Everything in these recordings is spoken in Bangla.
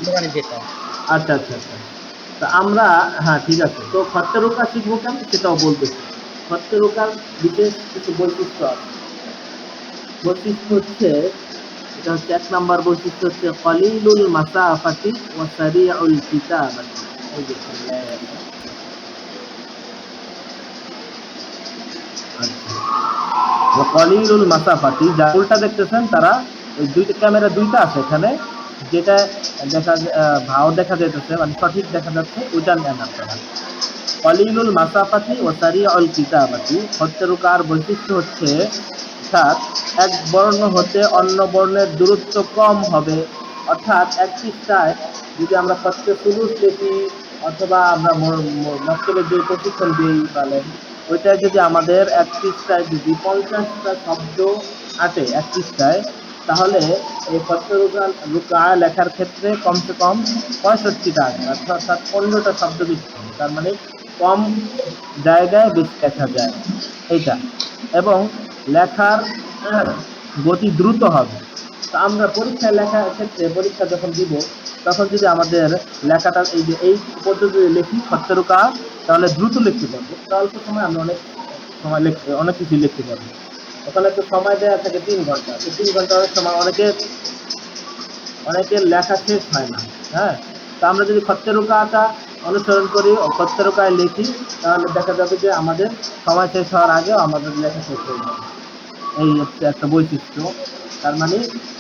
দোকানে যেটা। আচ্ছা আচ্ছা আচ্ছা। তা আমরা, হ্যাঁ ঠিক আছে, তো খচ্চরোকা শিখবো কেন সেটাও বলতেছি। খচ্চরোকার বিশেষ কিছু বৈশিষ্ট্য আছে। বৈশিষ্ট্য হচ্ছে, এটা হচ্ছে ১ নাম্বার বৈশিষ্ট্য হচ্ছে কলিলুল মাসাফাতি ওয়া সারিউল কিতাবাতি। এই যে এখানে লেখা আছে। আচ্ছা। কলিলুল মাসাফাতি, যা উল্টা দেখতেছেন তারা ওই দুইটা ক্যামেরা, দুইটা আছে এখানে, যেটা দেখা ভাও দেখা যাইতেছে, মানে সঠিক দেখা যাচ্ছে, ওইটা নেন আপনারা। কলিলুল মাসাফাতি ও সারিউল কিতাবাতি, হত্যরুকার বৈশিষ্ট্য হচ্ছে, অর্থাৎ এক বর্ণ হতে অন্য বর্ণের দূরত্ব কম হবে। অর্থাৎ এক পৃষ্ঠায় যদি আমরা হচ্ছে সুলুস লিখি, অথবা আমরা মক্তবের যে প্রশিক্ষণ দিই বলেন, ওইটায় যদি আমাদের এক পৃষ্ঠায় যদি 50টা শব্দ আটে এক পৃষ্ঠায়, তাহলে এই রুকা লেখার ক্ষেত্রে কমসে কম 65টা আসবে, অর্থাৎ 15টা শব্দ বেশি হবে। তার মানে কম জায়গায় বেশি লেখা যায় এইটা। এবং লেখার গতি দ্রুত হবে। তো আমরা পরীক্ষায় লেখার ক্ষেত্রে, পরীক্ষা যখন দিব, তখন যদি আমাদের লেখাটা এই যে এই পদ্ধতিতে লিখি খচ্চরোকা, তাহলে দ্রুত লিখতে পারবো। অল্প সময় আমরা অনেক সময় লিখতে, অনেক কিছু লিখতে পারবো। ওখানে তো সময় দেওয়া থাকে 3 ঘন্টা, তো 3 ঘন্টা অনেক সময় অনেকের লেখা শেষ হয় না। হ্যাঁ, তো আমরা যদি খচ্চরোকাটা অনুসরণ করি ও খচ্চরোকায় লিখি, তাহলে দেখা যাবে যে আমাদের সময় শেষ হওয়ার আগেও আমাদের লেখা শেষ হয়ে যাবে। এই হচ্ছে একটা বৈশিষ্ট্য। তার মানে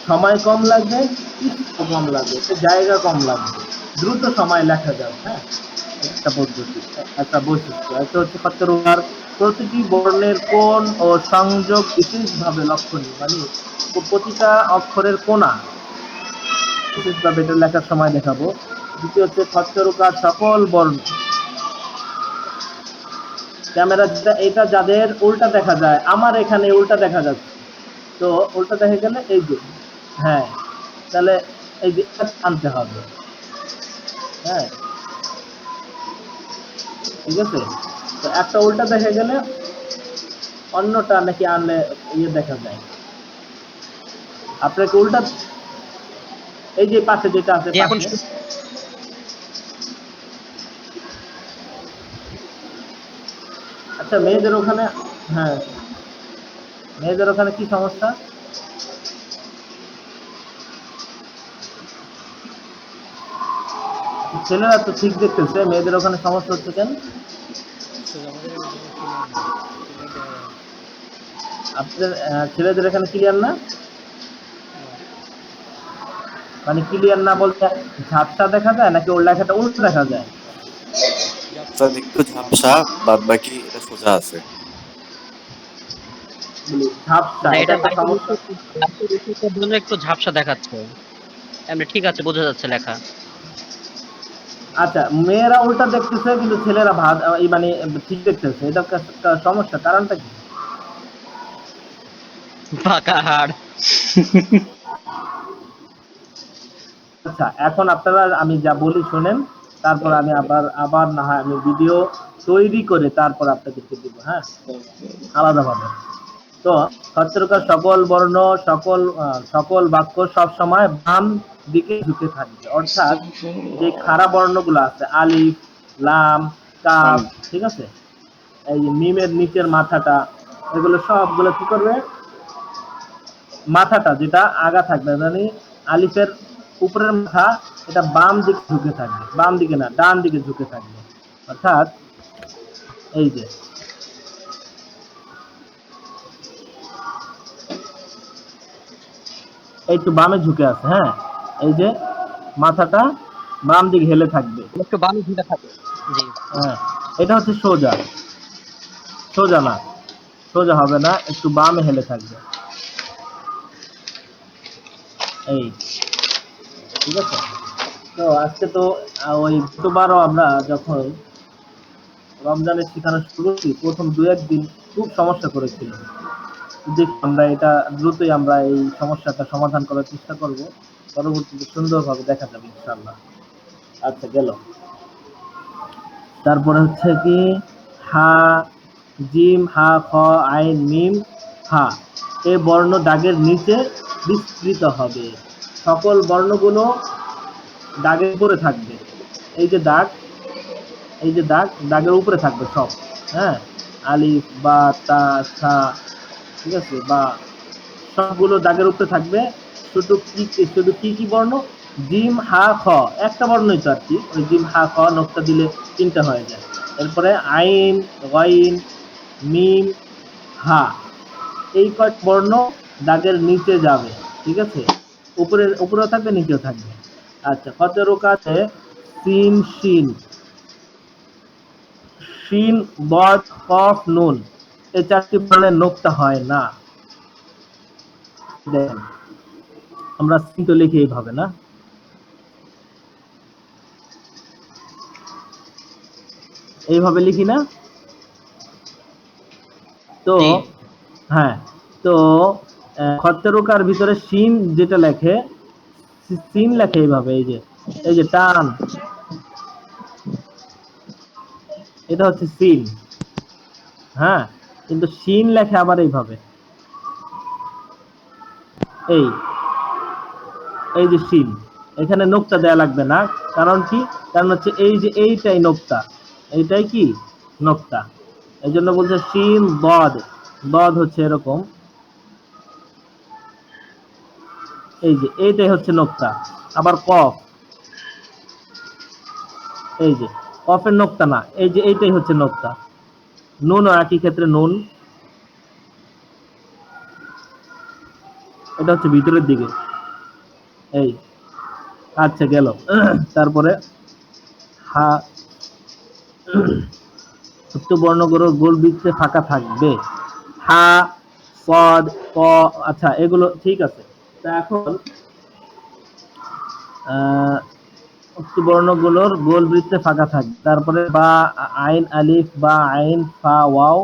সময় কম লাগবে, স্পেস কম লাগবে, জায়গা কম লাগবে, দ্রুত সময় লেখা যাবে। হ্যাঁ, একটা পদ্ধতি, একটা বৈশিষ্ট্য। একটা হচ্ছে খচ্চরোকার প্রতিটি বর্ণের কোণ ও সংযোগ বিশেষভাবে লক্ষণীয়, মানে প্রতিটা অক্ষরের কোণা বিশেষভাবে এটা লেখার সময় দেখাবো। দ্বিতীয় হচ্ছে খচ্চরোকার সকল বর্ণ, ক্যামেরা যেটা, এটা যাদের উল্টা দেখা যায়, আমার এখানে উল্টা দেখা যাচ্ছে, তো উল্টা দেখা গেলে এই যে, হ্যাঁ, তাহলে এই যে আনতে হবে। হ্যাঁ, ঠিক আছে। তো একটা উল্টা দেখা গেলে অন্যটা নাকি আনলে ইয়ে দেখা যায়। আপনাকে উল্টা, এই যে পাশে যেটা আছে যে এখন পাশে, আচ্ছা মেয়েদের ওখানে, হ্যাঁ মেয়েদের ওখানে কি সমস্যা? ছেলেরা তো ঠিক দেখতেছে, মেয়েদের ওখানে সমস্যা হচ্ছে কেন? আমাদের এখানে ক্লিয়ার না, ক্লিয়ার দেখা যায় না। আপনাদের ছেলেদের এখানে ক্লিয়ার না? না, মানে ক্লিয়ার না বলতে ঝাপসা দেখা যায়, নাকি ওর লেখাটা উল্টো দেখা যায়? ঝাপসা। স্যার একটু ঝাপসা, বাদ বাকি এটা সোজা আছে। ঝাপসা, না, এটা এটা একটা বাইরে সমস্যা। জন্য একটু ঝাপসা দেখাচ্ছে। এমনি ঠিক আছে, বোঝা যাচ্ছে লেখা। আচ্ছা, মেয়েরা উল্টা দেখতেছে কিন্তু ছেলেরা মানে ঠিক দেখতেছে, এটা একটা সমস্যা, কারণটা কি? ফাঁকা হাড়। আচ্ছা, এখন আপনারা আমি যা বলি শোনেন, তারপর আমি আবার আবার না হয় আমি ভিডিও তৈরি করে তারপর আপনাদেরকে দিব। হ্যাঁ, আলাদাভাবে। তো খচ্চরোকার সকল বর্ণ, সকল বাক্য সব সময় বাম দিকে ঝুঁকে থাকবে। অর্থাৎ যে খাড়া বর্ণগুলো আছে, আলিফ, লাম, কাফ, ঠিক আছে, এই যে মিমের নিচের মাথাটা, এগুলো সবগুলো কি করবে, মাথাটা যেটা আগা থাকবে, মানে আলিফের উপরের মাথা, এটা বাম দিকে ঝুঁকে থাকবে, বাম দিকে না, ডান দিকে ঝুঁকে থাকবে। অর্থাৎ এই যে একটু বামে ঝুঁকে আছে। হ্যাঁ, এই যে মাথাটা বাম দিকে হেলে থাকবে। একটু বামে ঝুঁকে থাকে। জি। হ্যাঁ, এটা হচ্ছে সোজা, সোজা না, সোজা হবে না, একটু বামে হেলে থাকবে। এই, ঠিক আছে। তো আজকে তো ওই গতবারও আমরা যখন রমজানের শেখানো শুরু করছি, প্রথম 2-1 দিন খুব সমস্যা করেছিল। দেখি আমরা এটা দ্রুতই আমরা এই সমস্যাটা সমাধান করার চেষ্টা করব, পরবর্তীতে সুন্দরভাবে দেখা যাবে ইনশাআল্লাহ। আচ্ছা, গেল। তারপরে হচ্ছে কি, হা, জিম, হা, খ, আইন, মিম, হা, এই বর্ণ দাগের নিচে বিস্তৃত হবে। সকল বর্ণগুলো দাগের উপরে থাকবে। এই যে দাগ, এই যে দাগ, দাগের উপরে থাকবে সব। হ্যাঁ, আলিফ বা তা সা, ঠিক আছে, বা সবগুলো দাগের উপরে থাকবে। শুধু কি কি বর্ণ, জিম হা খ, একটা বর্ণই তো আর কি, ওই জিম হা খ নোক্তা দিলে তিনটা হয়ে যায়। এরপরে আইন, গইন, মিম, হা, এই কয়েক বর্ণ দাগের নিচে যাবে, ঠিক আছে, উপরেও থাকবে নিচেও থাকবে। আচ্ছা, হতেরুকাতে সিন শিন, শিন বদ কফ নুন, এই চারটি বর্ণের নোক্তা হয় না। দেখেন আমরা সিন তো লিখি এইভাবে না, এইভাবে লিখি না। তো জি হ্যাঁ, তো হত্যরুকার ভিতরে সিন যেটা লেখে, সিন লেখে এইভাবে, এই যে টান, এটা হচ্ছে সিন। হ্যাঁ, কিন্তু সিন লেখে আবার এইভাবে, এই এই যে সিন, এখানে নোক্তা দেয়া লাগবে না। কারণ কি, কারণ হচ্ছে এই যে এইটাই নোক্তা, এইটাই কি নোক্তা। এই জন্য বলছে সিন বদ, বদ হচ্ছে এরকম, এই যে এইটাই হচ্ছে নোক্তা। আবার কফ, এই যে কফের নোক্তা না, এই যে এইটাই হচ্ছে নোক্তা। নুন একই ক্ষেত্রে নুন, এটা হচ্ছে ভিতরের দিকে, এই। আচ্ছা গেল। তারপরে হা, উক্ত বর্ণগুলোর গোল বৃত্তে ফাঁকা থাকবে। হা, পদ, ক, আচ্ছা এগুলো ঠিক আছে। তা এখন উক্ত বর্ণগুলোর গোল বৃত্তে ফাঁকা থাকবে। তারপরে বা, আইন, আলিফ, বা, আইন, ফা, ওয়াও,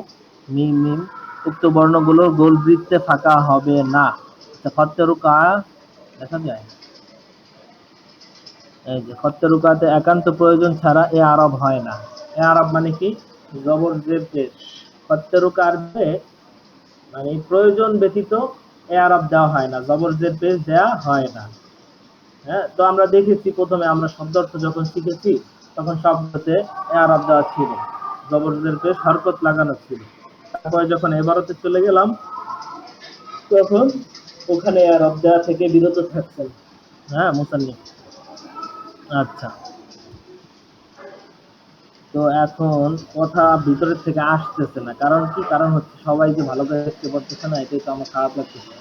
মিম, মিম, উক্ত বর্ণগুলোর গোল বৃত্তে ফাঁকা হবে না। খত্তেরুকা দেখা যায়, এই যে খত্তেরুকাতে একান্ত প্রয়োজন ছাড়া এ আরব হয় না। এ আরব মানে কি, জবর জের পেশ। খত্তেরুকার মানে প্রয়োজন ব্যতীত এ আরব দেওয়া হয় না, জবর জের পেশ দেওয়া হয় না। হ্যাঁ, তো আমরা দেখেছি প্রথমে আমরা শব্দ অর্থ যখন শিখেছি তখন শব্দতে এ আরব দেওয়া ছিল, জবর জের পেশ হরকত লাগানো ছিল। তারপরে যখন এবারতে চলে গেলাম তখন ওখানে এ আরব দেওয়া থেকে বিরত থাকছেন। হ্যাঁ মুসান্নিফ। আচ্ছা, তো এখন কথা ভিতরের থেকে আসতেছে না, কারণ কি, কারণ হচ্ছে সবাই যে ভালো করে দেখতে পারতেছে না, এটাই তো আমার খারাপ লাগতেছে।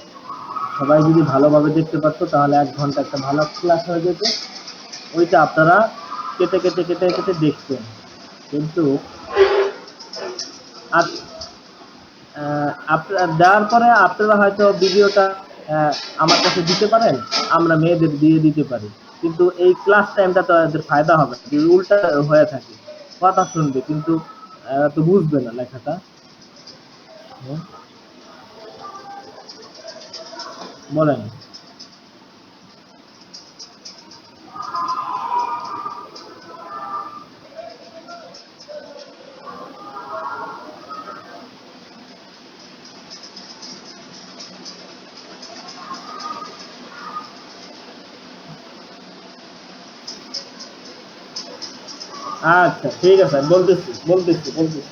সবাই যদি ভালোভাবে দেখতে পারতো তাহলে 1 ঘন্টা একটা ভালো ক্লাস হয়ে যেত, ওইটা আপনারা কেটে কেটে কেটে কেটে দেখতেন। কিন্তু আপনার দেওয়ার পরে আপনারা হয়তো ভিডিওটা আমার কাছে দিতে পারেন, আমরা মেয়েদের দিয়ে দিতে পারি, কিন্তু এই ক্লাস টাইমটা তো এদের ফায়দা হবে না, যদি উল্টা হয়ে থাকে, কথা শুনবে কিন্তু তো বুঝবে না লেখাটা। হুম, বলেন। আচ্ছা ঠিক আছে, বলতেছি বলতেছি বলতেছি।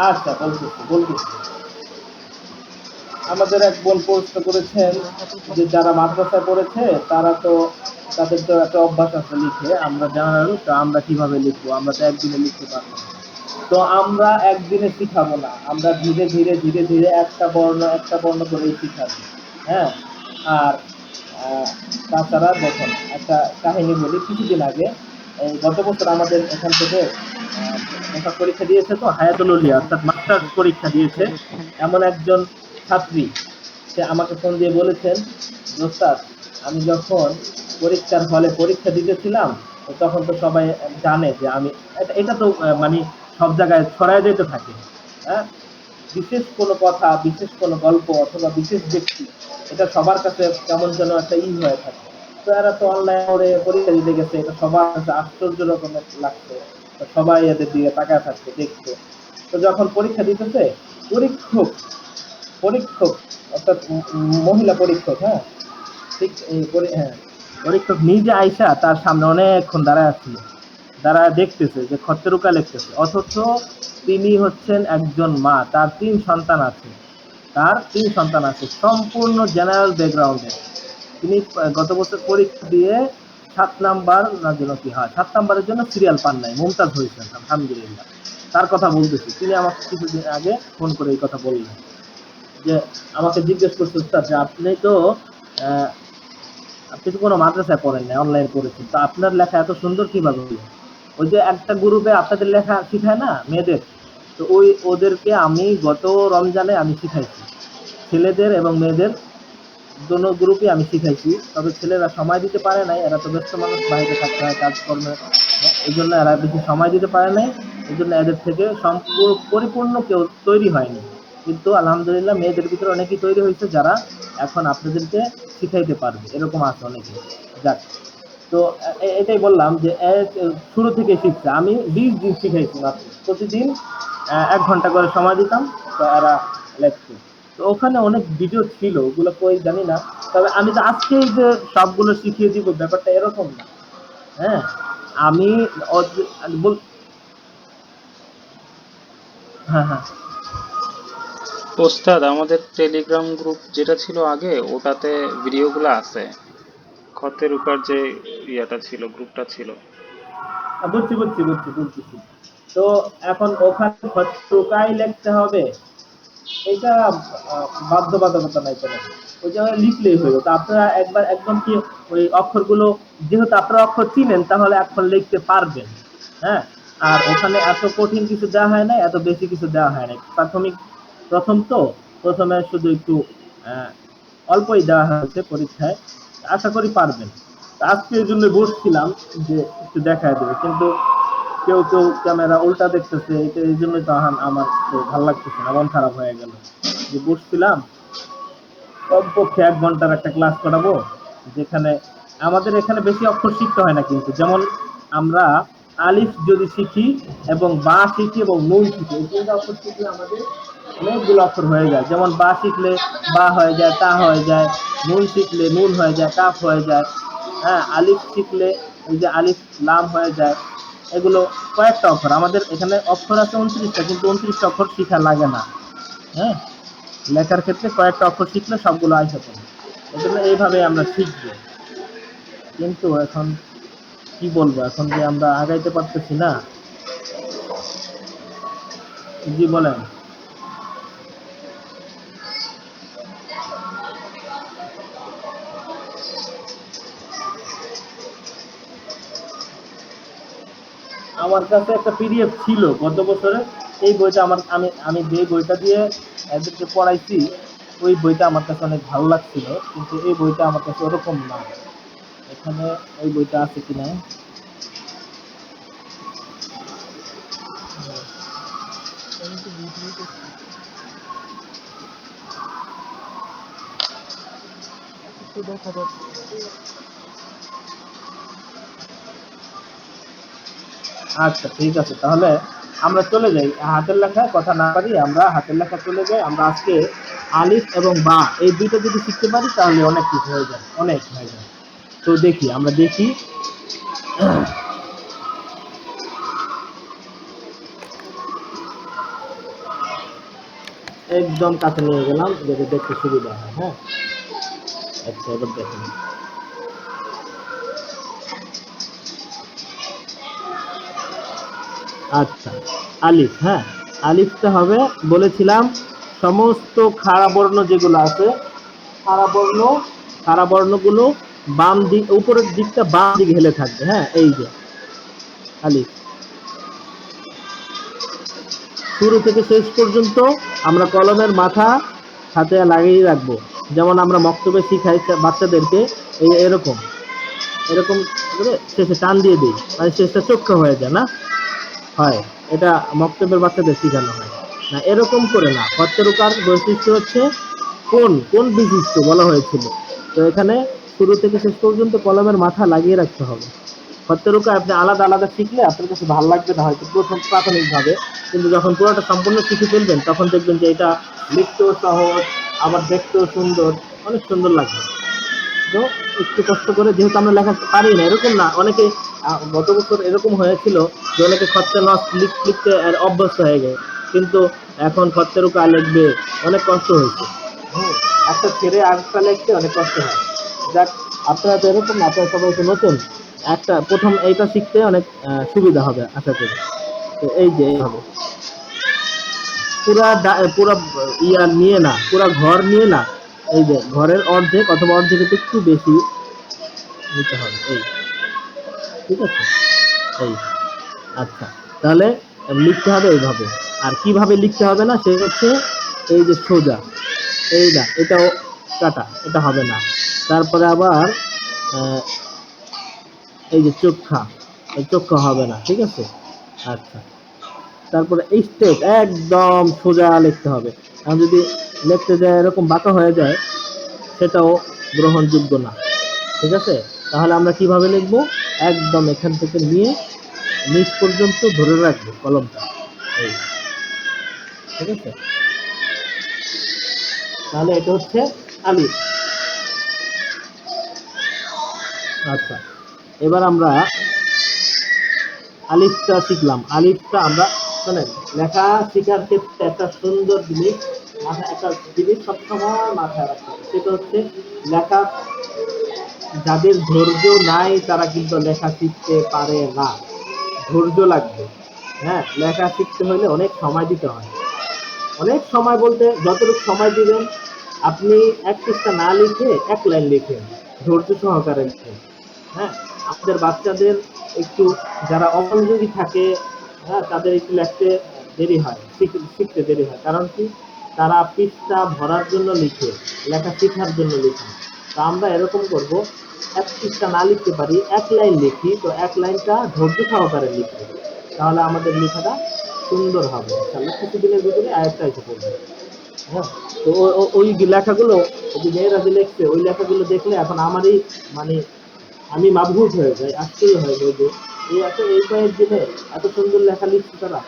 আচ্ছা বলতেছি বলতেছি। আমাদের এক বোন প্রশ্ন করেছেন যে যারা মাদ্রাসায় পড়েছে তারা তো, তাদের তো একটা অভ্যাস আছে লিখে, আমরা জানার, তো আমরা কিভাবে লিখবো, আমরা তো একদিনে লিখতে পারবো না। তো আমরা একদিনে শিখাবো না, আমরা ধীরে ধীরে ধীরে ধীরে একটা বর্ণ করেই শিখাবো। হ্যাঁ, আর আহ, তাছাড়া দেখেন একটা কাহিনী বলি। কিছুদিন আগে, এই গত বছর আমাদের এখান থেকে একটা পরীক্ষা দিয়েছে, তো হায়াতুল উলিয়া অর্থাৎ মাস্টার্স পরীক্ষা দিয়েছে এমন একজন ছাত্রী। সে আমাকে ফোন দিয়ে বলেছেন, দোস্তার, আমি যখন পরীক্ষার হলে পরীক্ষা দিতেছিলাম, তো তখন তো সবাই জানে যে আমি, এটা তো মানে সব জায়গায় ছড়ায় যেতে থাকে। হ্যাঁ, বিশেষ কোনো কথা, বিশেষ কোনো গল্প অথবা বিশেষ ব্যক্তি, এটা সবার কাছে কেমন যেন একটা হয়ে থাকে। তো এরা তো অনলাইনে পরীক্ষা দিতে গেছে, এটা সবার কাছে আশ্চর্য রকমের লাগছে। তো সবাই এদের দিকে তাকায় থাকছে, দেখছে। তো যখন পরীক্ষা দিতেছে, পরীক্ষক পরীক্ষক অর্থাৎ মহিলা পরীক্ষক, হ্যাঁ ঠিক, হ্যাঁ, পরীক্ষক নিজে আইসা তার সামনে অনেকক্ষণ দাঁড়ায় ছিল, দাঁড়ায় দেখতেছে যে খত্তেরুকা লিখতেছে, অথচ তিনি হচ্ছেন একজন মা, তার 3 সন্তান আছে, সম্পূর্ণ জেনারেল ব্যাকগ্রাউন্ডে। তিনি গত বছর পরীক্ষা দিয়ে 7 নাম্বার না যেন কি হয়, 7 নাম্বারের জন্য সিরিয়াল পান নাই, মুমতাজ হয়েছেন আলহামদুলিল্লাহ। তার কথা বলতেছি, তিনি আমাকে কিছুদিন আগে ফোন করে এই কথা বললেন যে আমাকে জিজ্ঞেস করছে, উস্তাদ যে আহ, আপনি তো কোনো মাদ্রাসায় পড়েন না, অনলাইন পড়েছেন, তো আপনার লেখা এত সুন্দর কিভাবে হলো? ওই যে একটা গ্রুপে আপনাদের লেখা শিখায় না মেয়েদের, তো ওদেরকে আমি গত রমজানে আমি শিখাইছি, ছেলেদের এবং মেয়েদের দোনো গ্রুপই আমি শিখাইছি। তবে ছেলেরা সময় দিতে পারে নাই, এরা তো ব্যস্ত মানুষ, বাইরে থাকতে হয় কাজকর্মে, এই জন্য এরা বেশি সময় দিতে পারে নাই। এই জন্য এদের থেকে সম্পূর্ণ পরিপূর্ণ কেউ তৈরি হয়নি, কিন্তু আলহামদুলিল্লাহ মেয়েদের ভিতরে অনেকেই তৈরি হয়েছে যারা এখন আপনাদেরকে শিখাইতে পারবে, এরকম আছে অনেকে। যাক, তো এটাই বললাম যে শুরু থেকে শিখছে, আমি 20 দিন শিখাইছি মাত্র, প্রতিদিন 1 ঘন্টা করে সময় দিতাম, তো এরা লেখছে। তো ওখানে অনেক ভিডিও ছিল, ওগুলো কই জানি না, তবে আমি তো আজকেই যে সবগুলো শিখিয়ে দিব ব্যাপারটা এরকম না। হ্যাঁ, আমি হ্যাঁ হ্যাঁ ওস্তাদ, আমাদের টেলিগ্রাম গ্রুপ যেটা ছিল আগে, ওটাতে ভিডিওগুলো আছে। খতের উকার যে ইয়াটা ছিল, গ্রুপটা ছিল। বুঝছি। তো এখন ওখানে টোকাই লিখতে হবে, এটা বাধ্যবাধকতা নাই কোনো, ওই জায়গায় লিখলেই হলো। তো আপনারা একবার একদম কি ওই অক্ষরগুলো, যেহেতু আপনারা অক্ষর চিনেন, তাহলে এখন লিখতে পারবেন। হ্যাঁ, আর ওখানে এত কঠিন কিছু দেওয়া হয় না, এত বেশি কিছু দেওয়া হয় না, প্রথম তো প্রথমে শুধু একটু অল্পই দেওয়া হয়েছে পরীক্ষায়, আশা করি পারবেন। আজকে এই জন্য বসছিলাম যে একটু দেখায় দেবে, কিন্তু কেউ ক্যামেরা উল্টা দেখতেছে, এটা এই জন্যই তো আমার তো ভালো লাগতেছে না, মন খারাপ হয়ে গেল। যে বসছিলাম কমপক্ষে 1 ঘন্টার একটা ক্লাস করাবো, যেখানে আমাদের এখানে বেশি অক্ষর শিখতে হয় না, কিন্তু যেমন আমরা আলিফ যদি শিখি এবং বা শিখি এবং নুন শিখি, এই 3টা অক্ষর শিখলে আমাদের অনেকগুলো অক্ষর হয়ে যায়। যেমন বা শিখলে বা হয়ে যায়, তা হয়ে যায়, নুন শিখলে নুন হয়ে যায়, কাফ হয়ে যায়। হ্যাঁ, আলিফ শিখলে এই যে আলিফ লাম হয়ে যায়। এগুলো কয়েকটা অক্ষর, আমাদের এখানে অক্ষর আছে 29টা, কিন্তু 29টা অক্ষর শিখা লাগে না। হ্যাঁ, লেখার ক্ষেত্রে কয়েকটা অক্ষর শিখলে সবগুলো আইসা পড়ে, এজন্য এইভাবে আমরা শিখবো। কিন্তু এখন কি বলবো, এখন যে আমরা আগাইতে পারতেছি না। জি বলেন। আমার কাছে একটা পিডিএফ ছিল গত বছরে, এই বইটা আমার, আমি যে বইটা দিয়ে এদেরকে পড়াইছি, ওই বইটা আমার কাছে অনেক ভালো লাগছিল, কিন্তু এই বইটা আমার কাছে ওরকম না। এখানে ওই বইটা আছে কিনা, আমি তো ভিডিও করছি, একটু দেখা যাচ্ছে। আচ্ছা ঠিক আছে, তাহলে আমরা চলে যাই হাতের লেখায়, কথা না পারি আমরা হাতের লেখা চলে যাই। আমরা আজকে আলিফ এবং বা এই দুইটা যদি শিখতে পারি তাহলে অনেক কিছু হয়ে যায়, অনেক হয়ে যায়। তো দেখি, আমরা দেখি, একদম কাছে নিয়ে গেলাম যাতে দেখতে সুবিধা হয়। হ্যাঁ, আচ্ছা এবার দেখেন। আচ্ছা, আলিফ, হ্যাঁ, আলিফটা হবে, বলেছিলাম সমস্ত খাড়া বর্ণ যেগুলো আছে, খাড়া বর্ণ, খাড়া বর্ণগুলো বাম দিক, উপরের দিকটা বাম দিকে হেলে থাকবে। হ্যাঁ, এই যে আলিফ, শুরু থেকে শেষ পর্যন্ত আমরা কলমের মাথা হাতে লাগিয়ে রাখবো, যেমন আমরা মক্তবে শিখাই বাচ্চাদেরকে, এই এরকম এরকম করে শেষে টান দিয়ে দিই, মানে শেষটা চোখা হয়ে যায় না হয়, এটা মক্তবের বাচ্চাদের শেখানো হয় না, এরকম করে না। হত্যরুকার বৈশিষ্ট্য হচ্ছে কোন কোন বিশিষ্ট বলা হয়েছিল, তো এখানে শুরু থেকে শেষ পর্যন্ত কলমের মাথা লাগিয়ে রাখতে হবে। হত্যরুকা আপনি আলাদা আলাদা শিখলে আপনার কাছে ভালো লাগবে না হয়তো প্রথম প্রাথমিকভাবে, কিন্তু যখন পুরোটা সম্পূর্ণ শিখে ফেলবেন তখন দেখবেন যে এটা লিখতেও সহজ, আবার দেখতেও সুন্দর, অনেক সুন্দর লাগবে। তো একটু কষ্ট করে, যেহেতু আমরা লেখা পারি না এরকম না, অনেকে গত বছর এরকম হয়েছিল যে অনেকে খরচা নষ্ট লিখতে আর অভ্যস্ত হয়ে গেছে, কিন্তু এখন খরচের উপর লিখবে অনেক কষ্ট হয়েছে। একটা ছেড়ে আরেকটা লিখতে অনেক কষ্ট হয়। যাক, আপনারা তো এরকম না, আপনারা সবাই তো নতুন, একটা প্রথম এইটা শিখতে অনেক সুবিধা হবে আশা করি। তো এই যে এইভাবে পুরা ইয়া নিয়ে না, পুরা ঘর নিয়ে না, এই যে ঘরের অর্ধেক অথবা অর্ধেকের একটু বেশি নিতে হবে। এই ঠিক আছে, এই আচ্ছা, তাহলে লিখতে হবে এইভাবে। আর কিভাবে লিখতে হবে না সে হচ্ছে এই যে সোজা, এই না এটাও কাটা, এটা হবে না। তারপরে আবার এই যে চোখা, এই চোখা হবে না, ঠিক আছে। আচ্ছা, তারপরে এই স্টেপ একদম সোজা লিখতে হবে। আর যদি লিখতে যায় এরকম বাঁকা হয়ে যায় সেটাও গ্রহণযোগ্য না, ঠিক আছে। তাহলে আমরা কিভাবে লিখবো, একদম এখান থেকে নিয়ে নিচ পর্যন্ত ধরে রাখবো কলমটা, এই ঠিক আছে। তাহলে এটা হচ্ছে আলিফ। আচ্ছা, এবার আমরা আলিফটা শিখলাম। আলিফটা আমরা শোনেন, লেখা শেখার ক্ষেত্রে একটা সুন্দর জিনিস একটা জিনিস সবসময় মাথায় রাখতে হবে, সেটা হচ্ছে লেখা, যাদের ধৈর্য নাই তারা কিন্তু লেখা শিখতে পারে না। ধৈর্য লাগবে। হ্যাঁ, লেখা শিখতে হলে অনেক সময় দিতে হয়। অনেক সময় বলতে যতটুকু সময় দিবেন, আপনি এক পৃষ্ঠা না লিখে এক লাইন লিখেন, ধৈর্য সহকারে লিখেন। হ্যাঁ, আমাদের বাচ্চাদের একটু, যারা অমনোযোগী থাকে, হ্যাঁ, তাদের একটু লিখতে দেরি হয়, শিখতে দেরি হয়। কারণ কি, তারা পৃষ্ঠা ভরার জন্য লিখে, লেখা শেখার জন্য লিখে। তা আমরা এরকম করব, এক পৃষ্ঠা না লিখতে পারি, এক লাইন লিখি, তো এক লাইনটা ধৈর্য সহকারে লিখি, তাহলে আমাদের লেখাটা সুন্দর হবে ইনশাআল্লাহ। কিছুদিনের ভিতরে আয়ত্ত এসে পড়বে। হ্যাঁ, তো ওই লেখাগুলো, ওই যে মেয়েরা যে লিখছে ওই লেখাগুলো দেখলে এখন আমারই মানে আমি মাবহুত হয়ে যাই, আশ্চর্য হয়ে যাই যে এই কয়েকদিনে এত সুন্দর লেখা লিখছে তারা,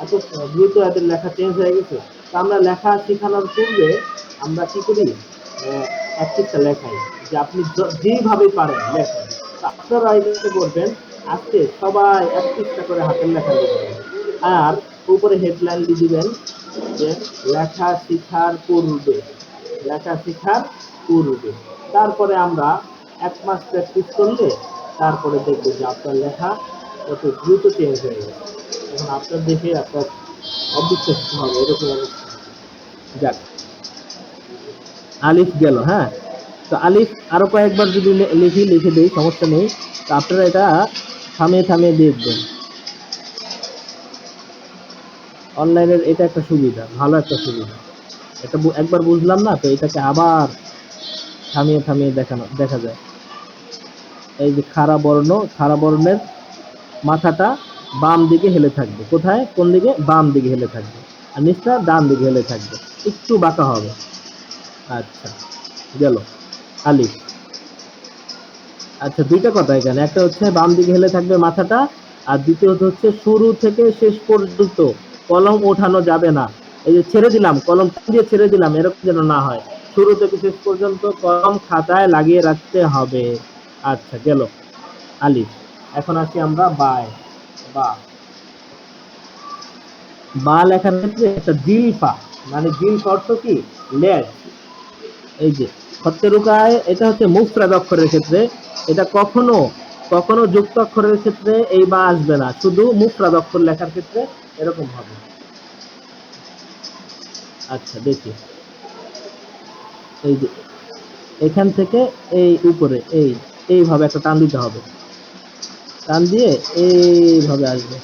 এত দ্রুত এদের লেখা চেঞ্জ হয়ে গেছে। তা আমরা লেখা শেখানোর পূর্বে আমরা কি করি, এক পৃষ্ঠা লেখাই, যে আপনি যেভাবে পারেন লেখেন। আপনারা এটা করবেন, আজকে সবাই এক পৃষ্ঠা করে হাতের লেখা লিখবেন, আর উপরে হেডলাইন দিয়ে দিবেন যে লেখা শেখার পূর্বে, লেখা শেখার পূর্বে। তারপরে আমরা 1 মাস প্র্যাকটিস করলে তারপরে দেখবো যে আপনার লেখা কত দ্রুত চেঞ্জ হয়ে গেছে। এখন আপনার দেখে আপনার অবিশ্বাস্য হবে এরকম অবস্থা। যাক, আলিফ গেল। হ্যাঁ, তো আলিফ আরো কয়েকবার যদি লিখে দেই সমস্যা নেই। তো আপনারা এটা থামিয়ে থামিয়ে দেখবেন। অনলাইনের এটা একটা সুবিধা, ভালো একটা সুবিধা। এটা একবার বুঝলাম না, তো এটাকে আবার থামিয়ে থামিয়ে দেখা যায়। এই যে খাড়া বর্ণের মাথাটা বাম দিকে হেলে থাকবে। কোথায়, কোন দিকে, বাম দিকে হেলে থাকবে, আর নিচটা ডান দিকে হেলে থাকবে, একটু বাঁকা হবে। আচ্ছা, গেল আলিফ। আচ্ছা, দুইটা কথা এখানে, একটা হচ্ছে বাম দিকে হেলে থাকবে মাথাটা, আর দ্বিতীয়ত হচ্ছে শুরু থেকে শেষ পর্যন্ত কলম ওঠানো যাবে না। এই যে ছেড়ে দিলাম, কলম দিয়ে ছেড়ে দিলাম, এরকম যেন না হয়। শুরু থেকে শেষ পর্যন্ত কলম খাতায় লাগিয়ে রাখতে হবে। আচ্ছা, গেল আলিফ। এখন আসি আমরা বায়। বা বা লেখার ক্ষেত্রে একটা জিলফা, মানে জিলফা অর্থ কি, লেজ। এই যে হত্যেরুকায়, এটা হচ্ছে মুফরাদ অক্ষরের ক্ষেত্রে, এটা কখনো কখনো যুক্ত অক্ষরের ক্ষেত্রে এই বা আসবে না, শুধু মুফরাদ অক্ষর লেখার ক্ষেত্রে এরকম হবে। আচ্ছা, দেখি, এই যে এখান থেকে এই উপরে এইভাবে একটা টান দিতে হবে, টান দিয়ে এইভাবে আসবে।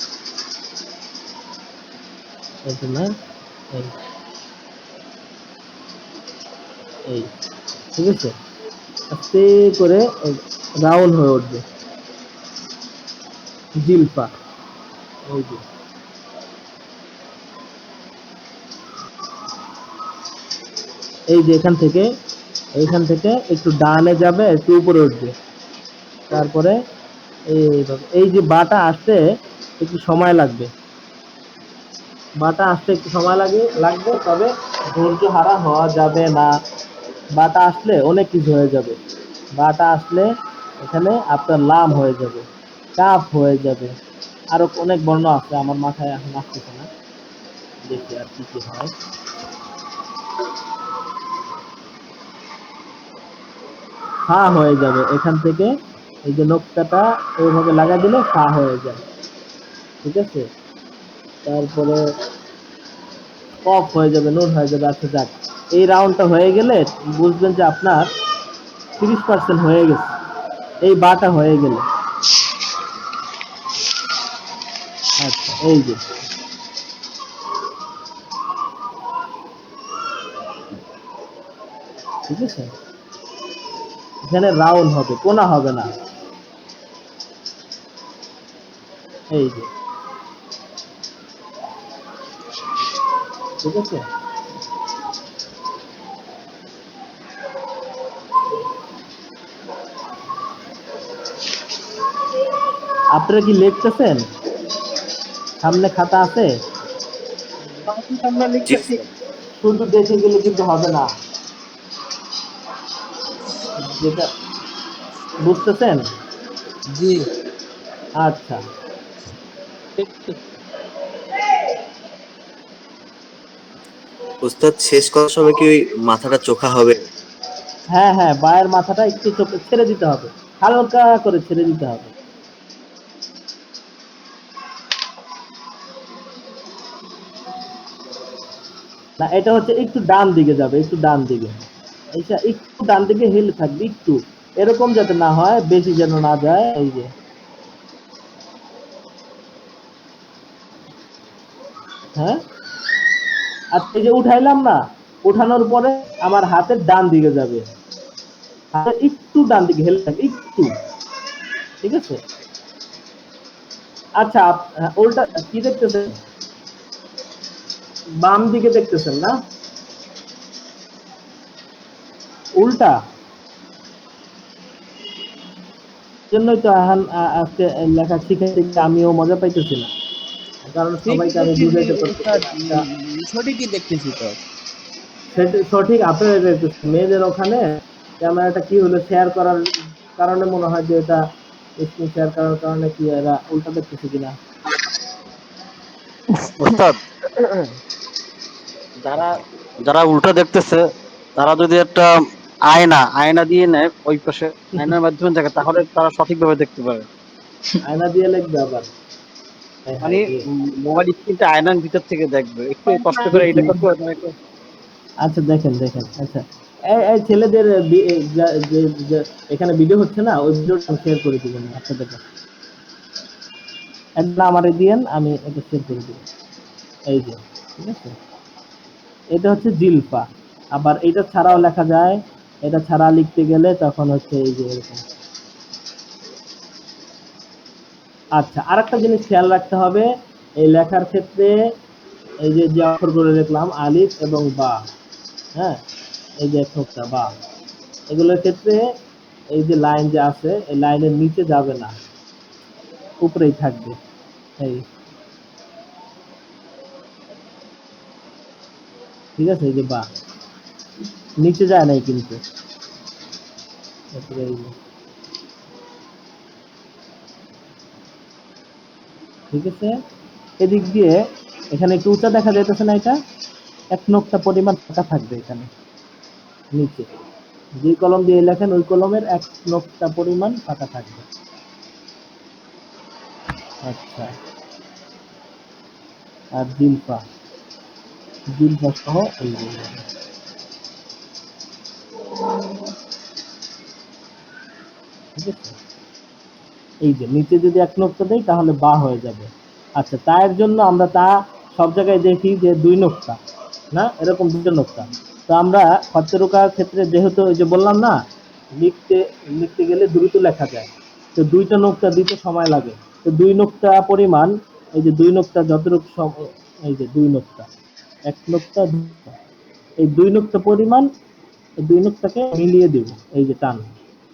না, এই এই ঠিক আছে, আস্তে করে রাউন্ড হয়ে উঠবে জিলফা। এই যে এইখান থেকে একটু ডানে যাবে, একটু উপরে উঠবে, তারপরে এইভাবে। এই যে বাটা আসতে একটু সময় লাগবে, লাগবে, তবে ধৈর্য হারা হওয়া যাবে না। বাটা আসলে অনেক কিছু হয়ে যাবে। বাটা আসলে এখানে আপনার লাম হয়ে যাবে, কাফ হয়ে যাবে, আরো অনেক বর্ণ আছে, আমার মাথায় এখন আসতেছে না, দেখি আর কি কি হয়। ফা হয়ে যাবে এখান থেকে, এই যে নোক্তাটা এইভাবে লাগা দিলে ফা হয়ে যায়, ঠিক আছে। তারপরে কফ হয়ে যাবে, নুন হয়ে যাবে। আচ্ছা যাক, এই রাউন্ডটা হয়ে গেলে বুঝবেন যে আপনার 30% হয়ে গেছে, এই বাটা হয়ে গেলে। আচ্ছা এই যে ঠিক আছে, এখানে রাউন্ড হবে, কোনা হবে না, এই যে ঠিক আছে। আপনারা কি লিখতেছেন? সামনে খাতা আছে? আমরা জি লিখতেছি। স্যার। শুধু দেখে গেলে কিন্তু হবে না, যেটা বুঝতেছেন? জি। আচ্ছা, দেখছি। উস্তাদ শেষ করার সময় কি ওই মাথাটা চোখা হবে? হ্যাঁ হ্যাঁ, বায়ের মাথাটা একটু চোখে ছেড়ে দিতে হবে, হালকা করে ছেড়ে দিতে হবে। না, এটা হচ্ছে একটু ডান দিকে যাবে, একটু ডান দিকে, এটা একটু ডান দিকে হেলে থাকবে একটু, এরকম যাতে না হয়, বেশি যেন না যায়, এই যে। হ্যাঁ, আর এই যে উঠাইলাম না, উঠানোর পরে আমার হাতের ডান দিকে যাবে, হাতের একটু ডান দিকে হেলে থাকবে একটু, ঠিক আছে। আচ্ছা উল্টা কি দেখতেছেন? বাম দিকে দেখতেছেন না? উল্টা, জন্যই তো এখন আজকে লেখা শিখাইতে গিয়ে আমিও মজা পাইতেছি না, কারণ ঠিকই সবাইকে আমি দেখতেছি বুঝাইতে পারতেছি উস্তাদ, না। আচ্ছা, সঠিকই দেখতেছি তো। সঠিক আপনারা দেখতেছেন, মেয়েদের ওখানে ক্যামেরাটা কি হলো, শেয়ার করার কারণে মনে হয় যে এটা স্ক্রিন শেয়ার করার কারণে কি এরা উল্টা দেখতেছে কিনা। ওস্তাদ, যারা যারা উল্টা দেখতেছে তারা যদি একটা আয়না দিয়ে নেয় ওই পাশে, আয়নার মাধ্যমে দেখে তাহলে তারা সঠিকভাবে দেখতে পারে। আয়না দিয়ে লিখবে আবার, হায় মানে হায় রে। মোবাইল স্ক্রিনটা আয়নার ভিতর থেকে দেখবে, একটু কষ্ট করে একটু এটা করতে হবে না একটু। আচ্ছা দেখেন দেখেন, আচ্ছা এই ছেলেদের এখানে ভিডিও হচ্ছে না, ওই ভিডিওটা শেয়ার করে দিবেন আপনাদের কাছে, একটা আমারে দিয়েন, আমি এটা শেয়ার করে দিব, এই যে, ঠিক আছে। এটা হচ্ছে জিলফা, আবার এটা ছাড়াও লেখা যায়, এটা ছাড়া লিখতে গেলে তখন হচ্ছে এই যে এরকম। আচ্ছা, আরেকটা জিনিস খেয়াল রাখতে হবে এই লেখার ক্ষেত্রে, এই যে যে অক্ষরগুলো লিখলাম আলিফ এবং বা, হ্যাঁ, এই যে এক নোক্তা বা, এগুলোর ক্ষেত্রে এই যে লাইন যে আছে, এই লাইনের নিচে যাবে না, উপরেই থাকবে, এই, ঠিক আছে, এই যে বা, নিচে যায় নাই কিন্তু, তারপরে এই যে, ঠিক আছে। এদিক দিয়ে এখানে একটু উঁচা দেখা যাইতেছে না, এটা এক নোক্তা পরিমাণ ফাঁকা থাকবে এখানে নিচে, যে কলম দিয়ে লেখেন ওই কলমের এক নোক্তা পরিমাণ ফাঁকা থাকবে। আচ্ছা, আর জিলফা, জিলফা সহ এই যে, ঠিক আছে, এই যে নিচে যদি এক নোক্তা দেই তাহলে বা হয়ে যাবে। আচ্ছা, তার জন্য আমরা তা সব জায়গায় দেখি যে দুই নোক্তা, না এরকম দুটো নোক্তা। তো আমরা খচ্চরোকার ক্ষেত্রে যেহেতু ওই যে বললাম না, লিখতে লিখতে গেলে দ্রুত লেখা যায়, তো দুইটা নোক্তা দিতে সময় লাগে, তো দুই নোক্তা পরিমাণ, এই যে দুই নোক্তা যতটুকু এই যে দুই নোক্তা, এক নোক্তা দুই নোক্তা, এই দুই নোক্তা পরিমাণ, এই দুই নোক্তাকে মিলিয়ে দেব, এই যে টান,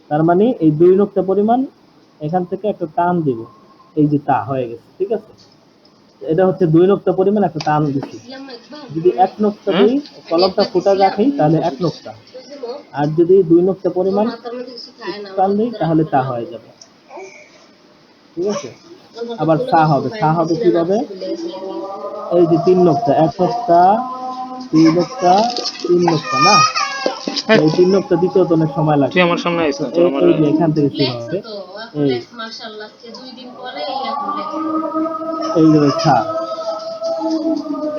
তার মানে এই দুই নোক্তা পরিমাণ এখান থেকে একটা টান দেব, এই যে তা হয়ে গেছে, ঠিক আছে। এটা হচ্ছে দুই নোক্তা পরিমাণ একটা টান দিচ্ছি, যদি এক নোক্তা দিই কলমটা ফুটা রাখি তাহলে এক নোক্তা, আর যদি 2 নোক্তা পরিমাণ টান দিই তাহলে তা হয়ে যাবে। ঠিক আছে, আবার সা হবে, সা হবে কিভাবে? এই যে 3 নোক্তা, 1 নোক্তা 2 নোক্তা 3 নোক্তা না, তো এই 3 নোক্তা দিতেও তো অনেক সময় লাগে। তুই আমার সামনে আইস তো না, তোর আমার এই যে এখান থেকে শুরু হবে, এই যে সা,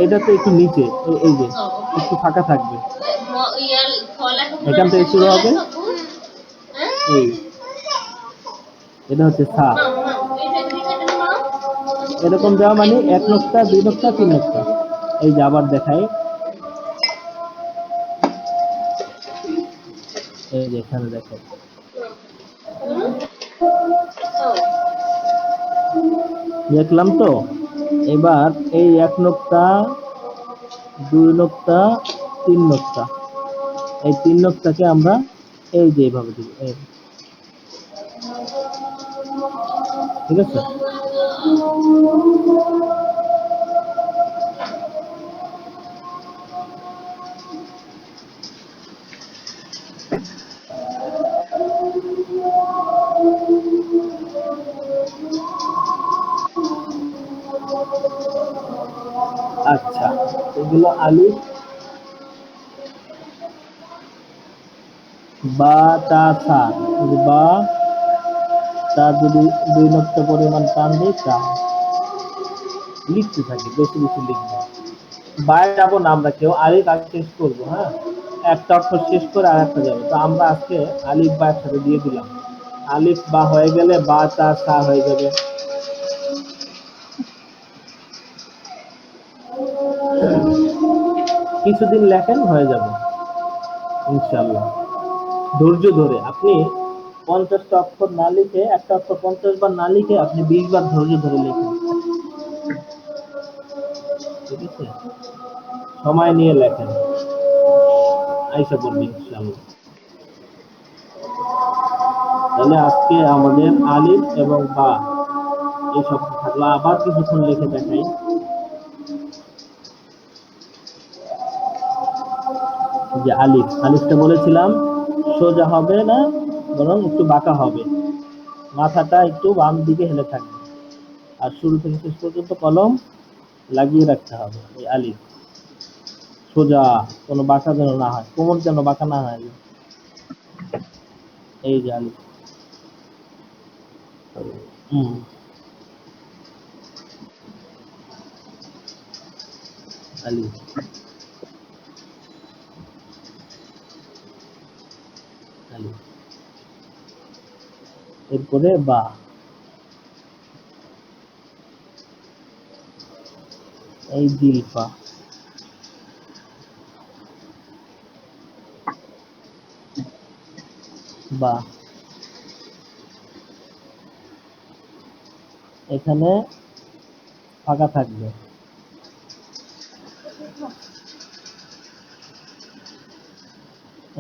এটা তো একটু নিচে, এই যে একটু ফাঁকা থাকবে, এখান থেকে শুরু হবে, এই এটা হচ্ছে সা। এরকম দেওয়া মানে 1 নোক্তা 2 নোক্তা 3 নোক্তা। এই যে আবার দেখাই, এই যে এখানে দেখাই, দেখলাম তো। এবার এই 1 নোক্তা 2 নোক্তা 3 নোক্তা, এই 3 নোক্তাকে আমরা এই যে এইভাবে দিব, ঠিক আছে। আচ্ছা, এগুলো আলিফ বা তা সা, বা তা যদি 2 নোক্তা পরিমাণ টান দিই তা লিখতে থাকি, বেশি বেশি লিখবো। বাইরে যাবো না আমরা কেউ, আলিফ আগে শেষ করবো। হ্যাঁ, একটা অক্ষর শেষ করে আর একটা যাবে, তো আমরা আজকে আলিফ বা একসাথে দিয়ে দিলাম। আলিফ বা হয়ে গেলে বা তা সা হয়ে যাবে। কিছুদিন লেখেন, হয়ে যাবে ইনশাল্লাহ। ধৈর্য ধরে আপনি 50টা অক্ষর না লিখে, একটা অক্ষর 50 বার না লিখে আপনি 20 বার ধৈর্য ধরে লিখুন। ঠিক আছে, সময় নিয়ে লেখেন, আইসা পড়বে ইনশাল্লাহ। তাহলে আজকে আমাদের আলিফ এবং বা এই শব্দ থাকলো, আবার কিছুক্ষণ লিখে দেখাই। যে আলিফ, আলিফটা বলেছিলাম সোজা হবে না, বরং একটু বাঁকা হবে, মাথাটা একটু বাম দিকে হেলে থাকবে, আর শুরু থেকে শেষ পর্যন্ত কলম লাগিয়ে রাখতে হবে। এই আলিফ সোজা, কোনো বাঁকা যেন না হয়, কোমর যেন বাঁকা না হয়। এই যে আলিফ, আলিফ, আলিফ, এরপরে বা, এই জিলফা, বা, এখানে ফাঁকা থাকবে,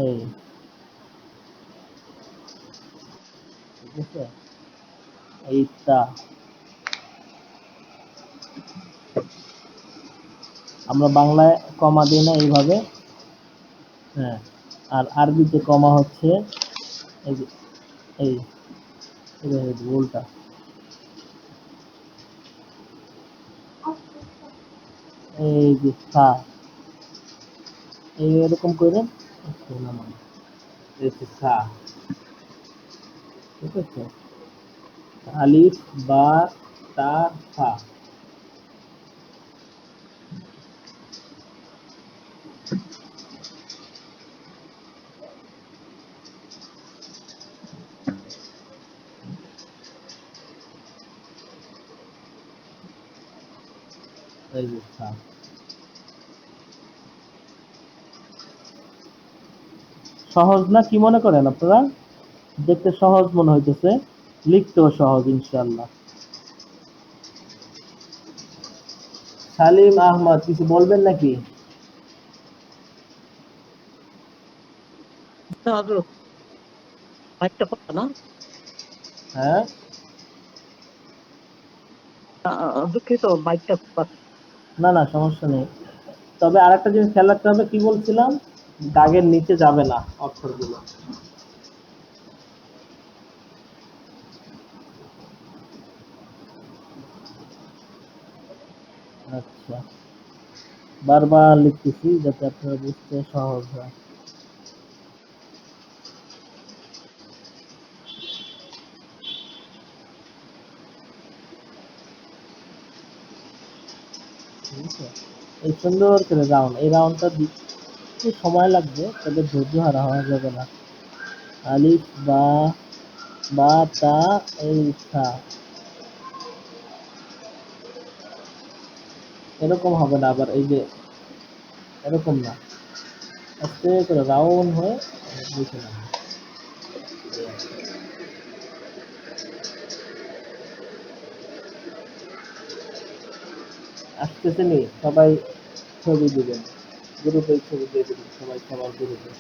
এই, ঠিক আছে, এই তা। আমরা বাংলায় কমা দিই না এইভাবে, হ্যাঁ, আর আরবিতে কমা হচ্ছে এই যে, এই উল্টা, এই যে সা, এই এরকম করে সা, ঠিক আছে। আলিফ বা তা সা, এই যে সা। সহজ না, কি মনে করেন আপনারা? দেখতে সহজ মনে হইতেছে, লিখতেও সহজ ইনশাআল্লাহ। সালিম আহমদ কিছু বলবেন নাকি? হ্যাঁ, দুঃখিত, মাইকটা না না সমস্যা নেই, তবে আরেকটা জিনিস খেয়াল রাখতে হবে, কি বলছিলাম, দাগের নিচে যাবে না অক্ষরগুলো। আচ্ছা, বারবার লিখতেছি যাতে আপনারা বুঝতে সহজ হয়। ঠিক আছে? এই সুন্দর করে রাউন্ড, এই রাউন্ডটা একটু সময় লাগবে, তবে ধৈর্য হারা হওয়া যাবে না। আলিফ বা বা তা এই সা, এরকম হবে না আবার, এই যে এরকম না, আস্তে করে রাউন্ড হয়ে লিখে নেব। আসতেছে নি, সবাই ছবি দিবেন, গ্রুপে ছবি দিয়ে দিবেন, সবাই সবার গ্রুপে।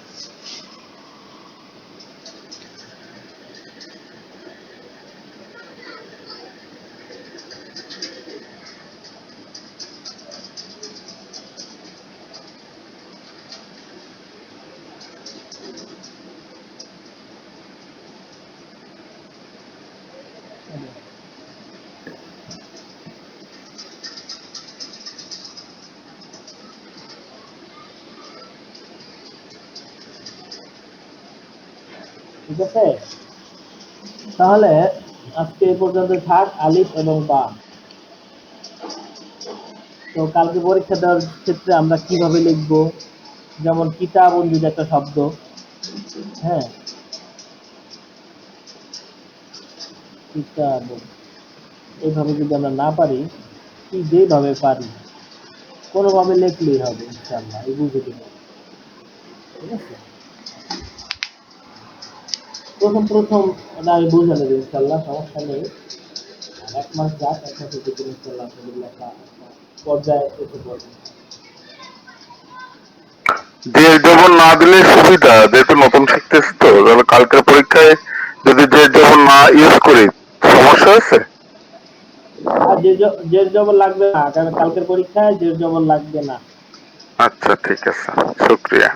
ঠিক আছে, তাহলে আজকে এই পর্যন্ত থাক আলিফ এবং বা। তো কালকে পরীক্ষা দেওয়ার ক্ষেত্রে আমরা কিভাবে লিখব, যেমন কিতাবুন যদি একটা শব্দ, হ্যাঁ কিতাবুন, এইভাবে যদি আমরা না পারি, কি যেভাবে পারি কোনোভাবে লিখলেই হবে ইনশাআল্লাহ, এই বুঝে দিব। ঠিক আছে, প্রথম এটা আমি বুঝে নেব ইনশাআল্লাহ, সমস্যা নেই। আর 1 মাস যাক, 1 মাসের ভিতরে ইনশাআল্লাহ আপনাদের লেখা একটা পর্যায়ে এসে পড়বে। জের জবর না দিলে সুবিধা, যেহেতু নতুন শিখতেছি তো, তাহলে কালকের পরীক্ষায় যদি জের জবর না ইউজ করি সমস্যা আছে। আর জের জবর লাগবে না, কারণ কালকের পরীক্ষায় জের জবর লাগবে না। আচ্ছা ঠিক আছে, শুক্রিয়া।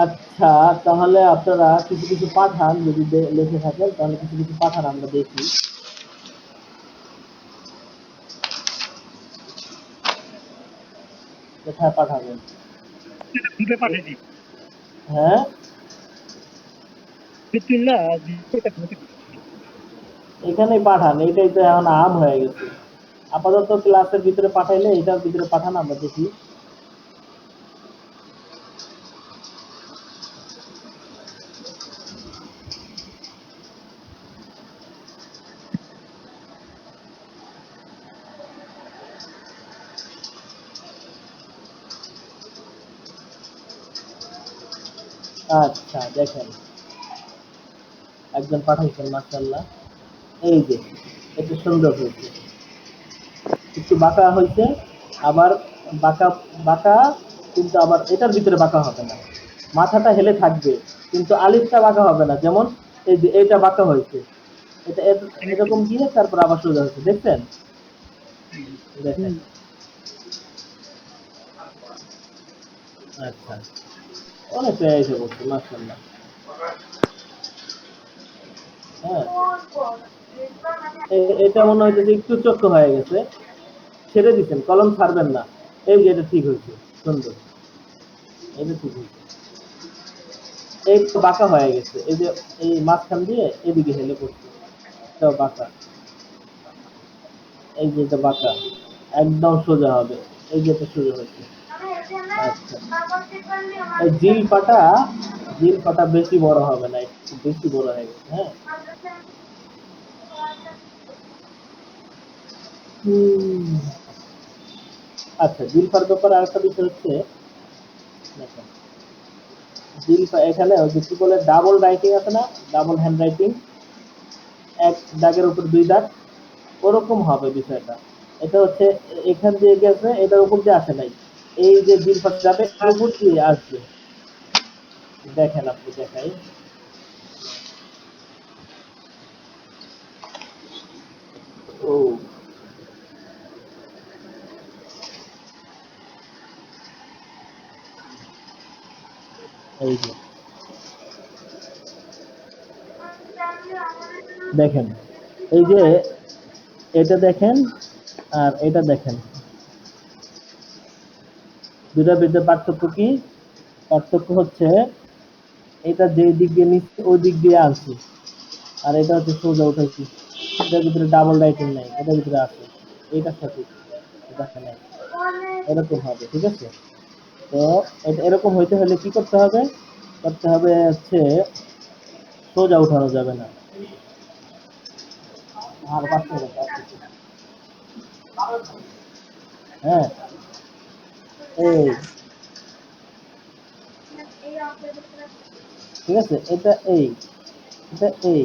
আচ্ছা, তাহলে আপনারা কিছু কিছু পাঠান, যদি লিখে থাকেন তাহলে কিছু কিছু পাঠান, আমরা দেখি। কোথায় পাঠাবেন? গ্রুপে পাঠিয়ে দিই। হ্যাঁ, বিসমিল্লাহ, এখানেই পাঠান, এটাই তো এখন আম হয়ে গেছে। আপাতত ক্লাসের ভিতরে পাঠাইলে এটার ভিতরে পাঠান, আমরা দেখি। আচ্ছা দেখেন, একজন পাঠাইছেন, মাশাআল্লাহ। এই যে এটা সুন্দর হয়েছে, একটু বাঁকা হয়েছে, আবার বাঁকা বাঁকা, কিন্তু আবার এটার ভিতরে বাঁকা হবে না, মাথাটা হেলে থাকবে, কিন্তু আলিফটা বাঁকা হবে না। যেমন এই যে এটা বাঁকা হয়েছে, এটা এরকম দিয়ে তারপর আবার সোজা হয়েছে, দেখছেন? দেখেন, আচ্ছা, অনেকটা এসে বলছে, মাশাআল্লাহ। হ্যাঁ, এটা মনে হইতেছে একটু চোখ হয়ে গেছে, ছেড়ে দিচ্ছেন, কলম ছাড়বেন না। এই যে এটা ঠিক হয়েছে, সুন্দর, এটা ঠিক হয়েছে। এই তো বাঁকা হয়ে গেছে, এই যে এই মাঝখান দিয়ে এদিকে হেলে পড়ছে, এটাও বাঁকা। এই যে এটা বাঁকা, একদম সোজা হবে, এই যে এটা সোজা হচ্ছে। আচ্ছা, এই জিল পাটা বেশি বড় হবে না, একটু বেশি বড় হয়ে গেছে। হ্যাঁ, আচ্ছা, জিল পার ব্যাপারে আরেকটা বিষয় হচ্ছে, দেখেন এখানে ওই যে কি বলে, ডাবল রাইটিং আছে না, ডাবল হ্যান্ড রাইটিং, এক দাগের উপর 2 দাগ, ওরকম হবে বিষয়টা। এটা হচ্ছে এখান দিয়ে গেছে, এটার উপর দিয়ে আসে নাই, এই যে দিল পাট যাবে এর উপর দিয়ে আসবে। দেখেন আপনি দেখাই। ও এই যে দেখেন, এই যে এটা দেখেন আর এটা দেখেন, দুটার ভিতরে পার্থক্য কি? পার্থক্য হচ্ছে এটা যে দিক দিয়ে নিচ্ছে ওই দিক দিয়ে আনছি, আর এটা হচ্ছে সোজা উঠাইছি। এটার ভিতরে ডাবল রাইটিং নাই, এটার ভিতরে আছে। এটা সঠিক, এটা নাই, এরকম হবে। ঠিক আছে, তো এটা এরকম হইতে হলে কি করতে হবে? করতে হবে হচ্ছে সোজা উঠানো যাবে না। আর 5 মিনিট আসতেছে। হ্যাঁ, এই ঠিক আছে, এটা এই, এটা এই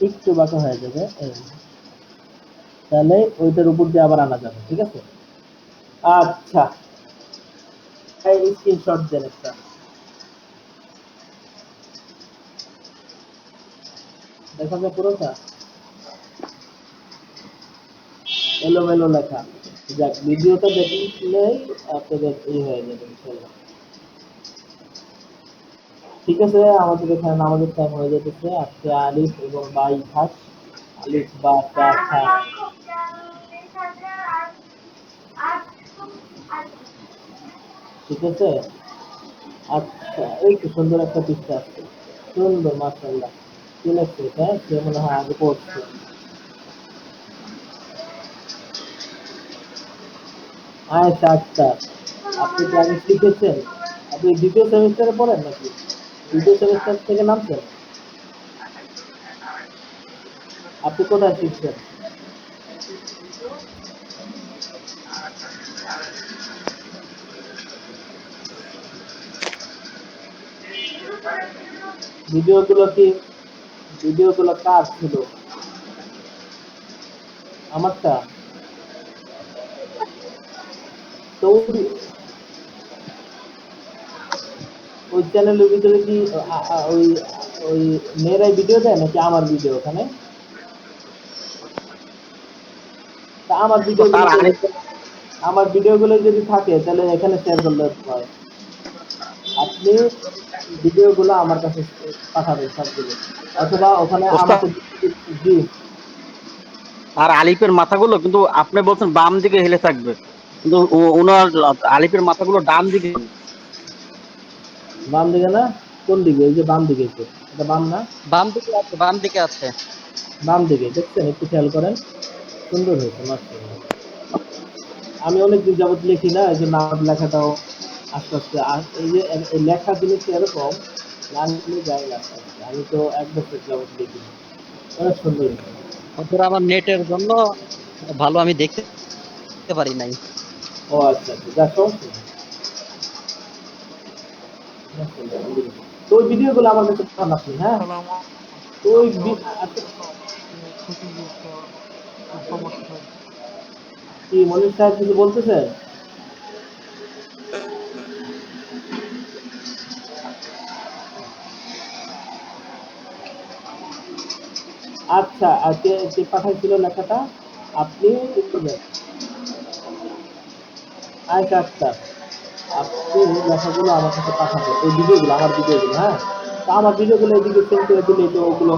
একটু বাঁকা হয়ে যাবে, এই তাহলে ওইটার উপর দিয়ে আবার আনা যাবে। ঠিক আছে, আচ্ছা, এই স্ক্রিনশট দেন একটা। দেখা যায় পুরোটা এলোমেলো লেখা। যাক, ভিডিওটা দেখলেই আপনাদের এই হয়ে যাবে ইনশাআল্লাহ। ঠিক আছে, আমাদের এখানে নামাজের টাইম হয়ে যেতেছে। আজকে আলিফ এবং বাই থাক, আলিফ বা তা থাক। ঠিক আছে, আচ্ছা, এই তো সুন্দর একটা পৃষ্ঠা আছে, সুন্দর মাশাআল্লাহ। কি লাগছে এটা? সে মনে হয় আগে পড়ছে। আচ্ছা আচ্ছা, আপনি কি আগে শিখেছেন? আপনি দ্বিতীয় সেমিস্টারে পড়েন নাকি? দ্বিতীয় সেমিস্টার থেকে নামছেন? আপনি কোথায় শিখছেন? ভিডিওগুলো কি, ভিডিওগুলো কার ছিল? আমারটা? তো ওই চ্যানেলের ভিতরে কি ওই ওই মেয়েরাই ভিডিও দেয় নাকি আমার ভিডিও ওখানে? তা আমার তো তার ভিডিওগুলো, আগে আমার ভিডিওগুলো যদি থাকে তাহলে এখানে শেয়ার করলে হয়। আপনি ভিডিওগুলো আমার কাছে পাঠাবেন সবগুলো, অথবা ওখানে ওস্তাদ, আমাকে। জি, আর আলিফের মাথাগুলো কিন্তু আপনি বলছেন বাম দিকে হেলে থাকবে, কিন্তু ওনার আলিফের মাথাগুলো ডান দিকে। বাম দিকে না? কোন দিকে? এই যে বাম দিকে, তো এটা বাম না? বাম দিকে আছে, বাম দিকে আছে। বাম দিকে দেখছেন, একটু খেয়াল করেন। সুন্দর হয়েছে মাশাআল্লাহ। আমি অনেকদিন যাবত লিখি না, এই জন্য আমার লেখাটাও আস্তে আস্তে এই যে এই লেখা জিনিসটা এরকম, না লিখলে যায় না আস্তে আস্তে। আমি তো 1 বছর যাবত লিখি, অনেক সুন্দর হয়েছে। অথবা আমার নেটের জন্য ভালো আমি দেখতে পারি নাই। ও আচ্ছা আচ্ছা, যা সমস্যা নেই। মাশাআল্লাহ, আলহামদুলিল্লাহ। তো ওই ভিডিওগুলো আমার কাছে পাঠান আপনি, হ্যাঁ? তো ওই আচ্ছা, কি মনির সাহেব কিছু বলতেছেন? আচ্ছা, আর কে কে পাঠাইছিল লেখাটা? আপনি ই করবেন। আচ্ছা আচ্ছা, আপনি লেখাগুলো আমার কাছে পাঠাবেন, ওই ভিডিওগুলো, আমার ভিডিওগুলো, হ্যাঁ? তা আমার ভিডিওগুলো এদিকে সেন্ড করে দিলে তো ওগুলো।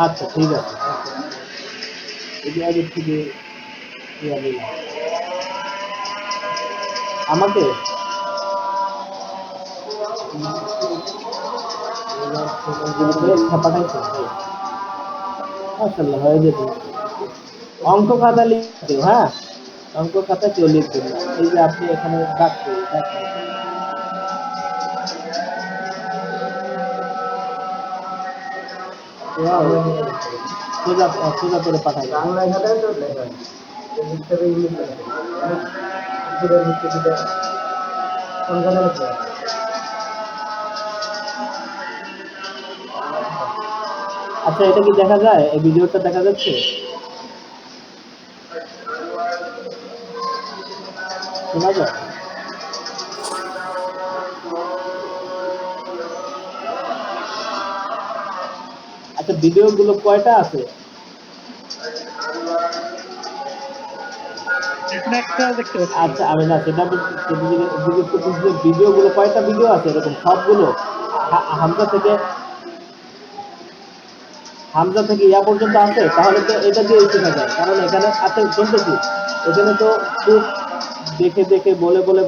আচ্ছা ঠিক আছে, আচ্ছা, এই যে আগের থেকে ইয়া দিলাম। আমাকে পাঠাইছেন? মাশাআল্লাহ, হয়ে যেত। অঙ্ক খাতা লিখতে, হ্যাঁ, অঙ্ক খাতা কেউ লিখবেন না। এই যে আপনি এখানে ডাকছে, সোজা সোজা করে পাঠাই বাংলা খাতায় তো লেখা ইংলিশ লেখা। আচ্ছা, এটা কি দেখা যায়? এই ভিডিওটা দেখা যাচ্ছে? শোনা যায়? আচ্ছা ভিডিও গুলো কয়টা আছে? এখানে একটা দেখতে পাচ্ছি। আচ্ছা আমি না সেটা ভিডিও গুলো কয়টা ভিডিও আছে এরকম সবগুলো হামজা থেকে ইয়া পর্যন্ত আছে, তাহলে তো এটা দিয়ে শেখা যায়। কারণ এখানে আচ্ছা শুনতেছি এখানে তো খুব দেখে দেখে বলে বলে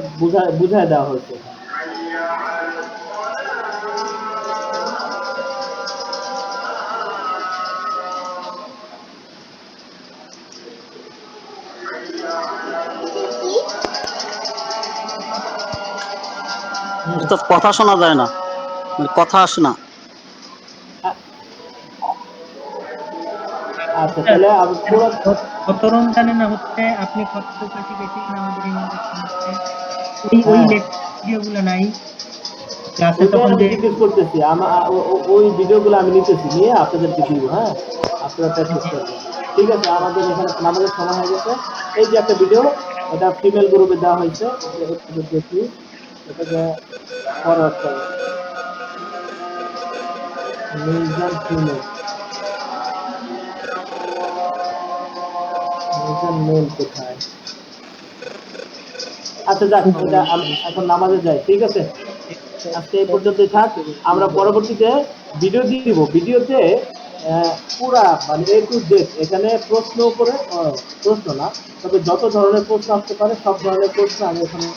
বুঝায় দেওয়া হয়েছে। উস্তাদ কথা শোনা যায় না, মানে কথা আসে না। আচ্ছা তাহলে আমি পুরো কত রমজানে না হচ্ছে আপনি কত কাছে গেছি না আমাদের ইমাম হচ্ছে ওই হ্যাঁ ভিডিও গুলো নাই ক্লাসে ওইটাই তখন আমি যে জিজ্ঞেস করতেছি। ওই ভিডিওগুলো আমি নিতেছি, নিয়ে আপনাদেরকে দিব। হ্যাঁ আপনারা প্র্যাকটিস করবেন। ঠিক আছে, আমাদের এখানে নামাজের সময় হয়ে গেছে। এই যে একটা ভিডিও, এটা ফিমেল গ্রুপে দেওয়া হয়েছে, এটা দেখি, এটাকে ফরওয়ার্ড করবো। মিউজিয়াম ফিমেল, মিউজিয়াম মেল কোথায়? আচ্ছা যাক, এটা এখন নামাজে যাই। ঠিক আছে, আজকে এই পর্যন্তই থাক। আমরা পরবর্তীতে ভিডিও দিয়ে দিব। ভিডিওতে পুরা মানে A to Z, এখানে প্রশ্ন করে প্রশ্ন না, তবে যত ধরনের প্রশ্ন আসতে পারে সব ধরনের প্রশ্ন আমি এখানে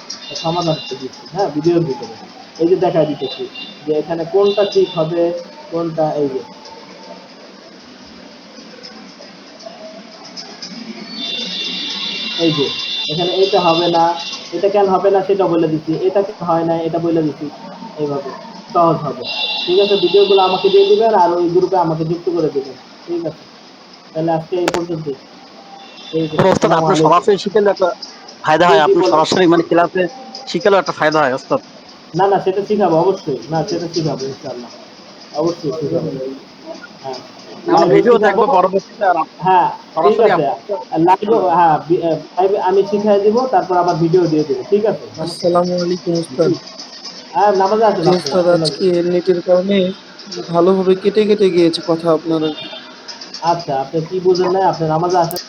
সমাধান করে দিচ্ছি। হ্যাঁ ভিডিওর ভিতরে এই যে দেখা দিতেছি যে এখানে কোনটা ঠিক হবে, কোনটা এই যে এখানে এটা হবে না, এটা কেন হবে না সেটা বলে দিচ্ছি, এটা কেন হয় না এটা বলে দিচ্ছি। এইভাবে সহজ হবে। ঠিক আছে, ভিডিওগুলো আমাকে দিয়ে দিবেন আর ওই গ্রুপে আমাকে যুক্ত করে দিবেন। ঠিক আছে, তাহলে আজকে এই পর্যন্তই। ঠিক আছে, ওস্তাদ আসসালামু আপনি আলাইকুম। সরাসরি শিখেলে একটা ফায়দা জি হয়, জি আপনি বলেন। সরাসরি মানে ক্লাসে শিখেলেও একটা ফায়দা হয় ওস্তাদ। না না সেটা শিখাবো অবশ্যই, না সেটা শিখাবো ইনশাআল্লাহ, অবশ্যই শিখাবো। হ্যাঁ আমরা লাইভে ভিডিও শিখাবো। দেখবো পরবর্তীতে, আর হ্যাঁ ঠিক সরাসরি আছে, লাইভে হ্যাঁ লাইভে আমি শিখাই দিব, তারপর আবার ভিডিও দিয়ে দেবো। ঠিক আছে, আসসালামু আলাইকুম উস্তাদ। হ্যাঁ নামাজে আসেন জি আপনারা উস্তাদ, চলে আজকে আসবেন। নেটের কারণে ভালোভাবে কেটে কেটে গিয়েছে কথা আপনার। আচ্ছা আপনি কি বুঝেন না, আপনি নামাজে আসেন।